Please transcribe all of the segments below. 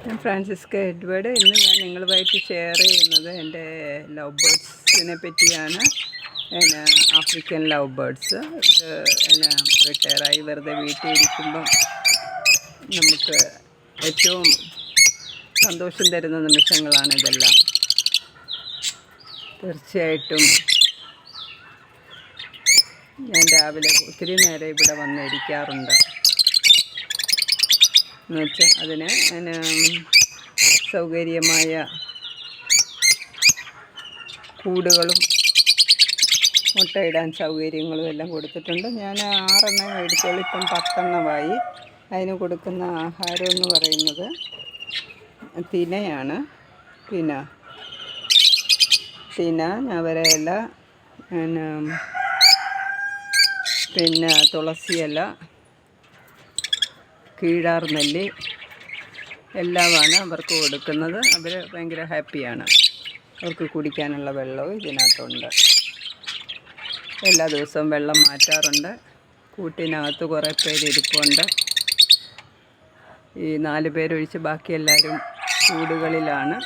ഞാൻ Francesca Edward. ഇന്ന് ഞാൻ നിങ്ങളുമായിട്ട് ഷെയർ ചെയ്യുന്നത് എൻ്റെ ലവ് ബേർഡ്സിനെ പറ്റിയാണ്. African love birds. ഇത് റിട്ടയറായി വെറുതെ വീട്ടിൽ ഇരിക്കുമ്പം നമുക്ക് ഏറ്റവും സന്തോഷം തരുന്ന നിമിഷങ്ങളാണ് ഇതെല്ലാം. തീർച്ചയായിട്ടും ഞാൻ രാവിലെ ഒത്തിരി നേരം ഇവിടെ വന്നിരിക്കാറുണ്ട്. എന്നുവെച്ചാൽ അതിന് സൗകര്യമായ കൂടുകളും മുട്ടയിടാൻ സൗകര്യങ്ങളും എല്ലാം കൊടുത്തിട്ടുണ്ട്. ഞാൻ 6 എണ്ണം മേടിച്ചോളൂ, ഇപ്പം 10 എണ്ണമായി. അതിന് കൊടുക്കുന്ന ആഹാരം എന്ന് പറയുന്നത് തിനയാണ്. തിന, ഞവരയില, പിന്നെ തുളസിയില, കീഴാർ നെല്ലി എല്ലാമാണ് അവർക്ക് കൊടുക്കുന്നത്. അവർ ഭയങ്കര ഹാപ്പിയാണ്. അവർക്ക് കുടിക്കാനുള്ള വെള്ളവും ഇതിനകത്തുണ്ട്. എല്ലാ ദിവസവും വെള്ളം മാറ്റാറുണ്ട്. കൂട്ടിനകത്ത് കുറേ പേര് ഇരിപ്പുണ്ട്. ഈ 4 പേരൊഴിച്ച് ബാക്കി എല്ലാവരും കൂടുകളിലാണ്.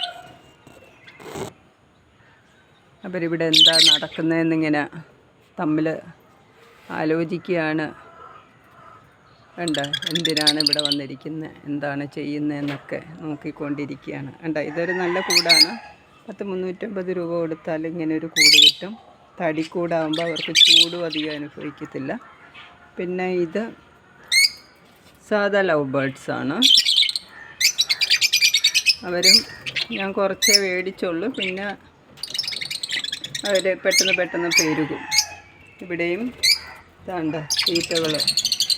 അവരിവിടെ എന്താ നടക്കുന്നതെന്നിങ്ങനെ തമ്മിൽ ആലോചിക്കുകയാണ്. എന്തിനാണ് ഇവിടെ വന്നിരിക്കുന്നത്, എന്താണ് ചെയ്യുന്നതെന്നൊക്കെ നോക്കിക്കൊണ്ടിരിക്കുകയാണ്. ഇതൊരു നല്ല കൂടാണ്. 350 രൂപ കൊടുത്താൽ ഇങ്ങനെ ഒരു കൂട് കിട്ടും. തടിക്കൂടാകുമ്പോൾ അവർക്ക് ചൂടും അധികം അനുഭവിക്കത്തില്ല. പിന്നെ ഇത് സാധാ ലവ് ബേർഡ്സാണ്. അവരും ഞാൻ കുറച്ചേ മേടിച്ചുള്ളൂ. പിന്നെ അവർ പെട്ടെന്ന് പെരുകും. ഇവിടെയും തീറ്റകൾ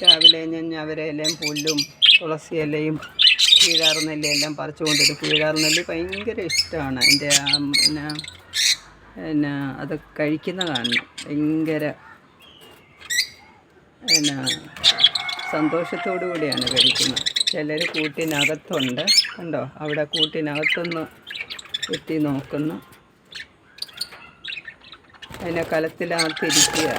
രാവിലെ ഞാൻ ഞവരയിലയും പുല്ലും തുളസി ഇലയും കീഴാർനെല്ലിയെല്ലാം പറിച്ചുകൊണ്ടിരും. കീഴാർനെല്ലി ഭയങ്കര ഇഷ്ടമാണ്. എൻ്റെ അത് കഴിക്കുന്ന കാണണം ഭയങ്കര സന്തോഷത്തോടു കൂടിയാണ് കഴിക്കുന്നത്. ചിലർ കൂട്ടിനകത്തുണ്ട്, കണ്ടോ, അവിടെ കൂട്ടിനകത്തൊന്ന് എത്തി നോക്കുന്നു. അതിനെ കലത്തിനകത്തിരിക്കുക.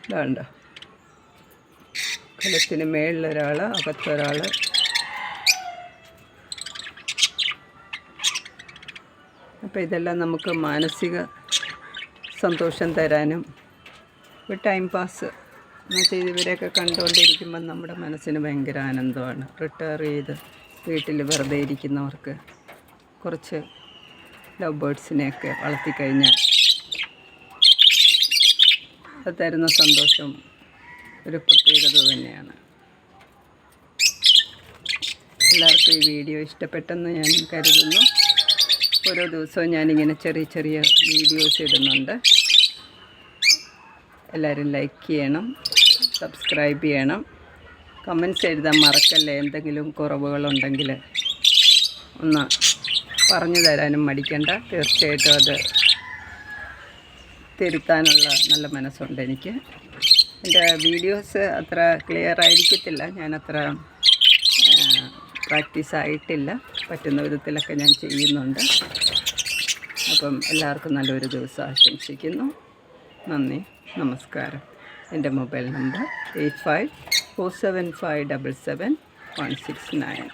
ഇതാണ്ടോ, കലത്തിന് മേളിലൊരാൾ, അകത്തൊരാൾ. അപ്പോൾ ഇതെല്ലാം നമുക്ക് മാനസിക സന്തോഷം തരാനും ഒരു ടൈം പാസ് എന്നുവെച്ചാൽ ഇവരെയൊക്കെ കണ്ടുകൊണ്ടിരിക്കുമ്പം നമ്മുടെ മനസ്സിന് ഭയങ്കര ആനന്ദമാണ്. റിട്ടയർ ചെയ്ത് വീട്ടിൽ വെറുതെ ഇരിക്കുന്നവർക്ക് കുറച്ച് ലവ് ബേർഡ്സിനെയൊക്കെ വളർത്തിക്കഴിഞ്ഞാൽ അത് തരുന്ന സന്തോഷം ഒരു പ്രത്യേകത തന്നെയാണ്. എല്ലാവർക്കും ഈ വീഡിയോ ഇഷ്ടപ്പെട്ടെന്ന് ഞാൻ കരുതുന്നു. ഓരോ ദിവസവും ഞാനിങ്ങനെ ചെറിയ വീഡിയോസ് ഇടുന്നുണ്ട്. എല്ലാവരും ലൈക്ക് ചെയ്യണം, സബ്സ്ക്രൈബ് ചെയ്യണം, കമൻറ്റ്സ് എഴുതാൻ മറക്കല്ലേ. എന്തെങ്കിലും കുറവുകളുണ്ടെങ്കിൽ ഒന്ന് പറഞ്ഞു തരാനും മടിക്കണ്ട. തീർച്ചയായിട്ടും അത് തിരുത്താനുള്ള നല്ല മനസ്സുണ്ട് എനിക്ക്. എൻ്റെ വീഡിയോസ് അത്ര ക്ലിയർ ആയിരിക്കത്തില്ല, ഞാനത്ര പ്രാക്ടീസ് ആയിട്ടില്ല. പറ്റുന്ന വിധത്തിലൊക്കെ ഞാൻ ചെയ്യുന്നുണ്ട്. അപ്പം എല്ലാവർക്കും നല്ലൊരു ദിവസം ആശംസിക്കുന്നു. നന്ദി, നമസ്കാരം. എൻ്റെ മൊബൈൽ നമ്പർ 8547577169.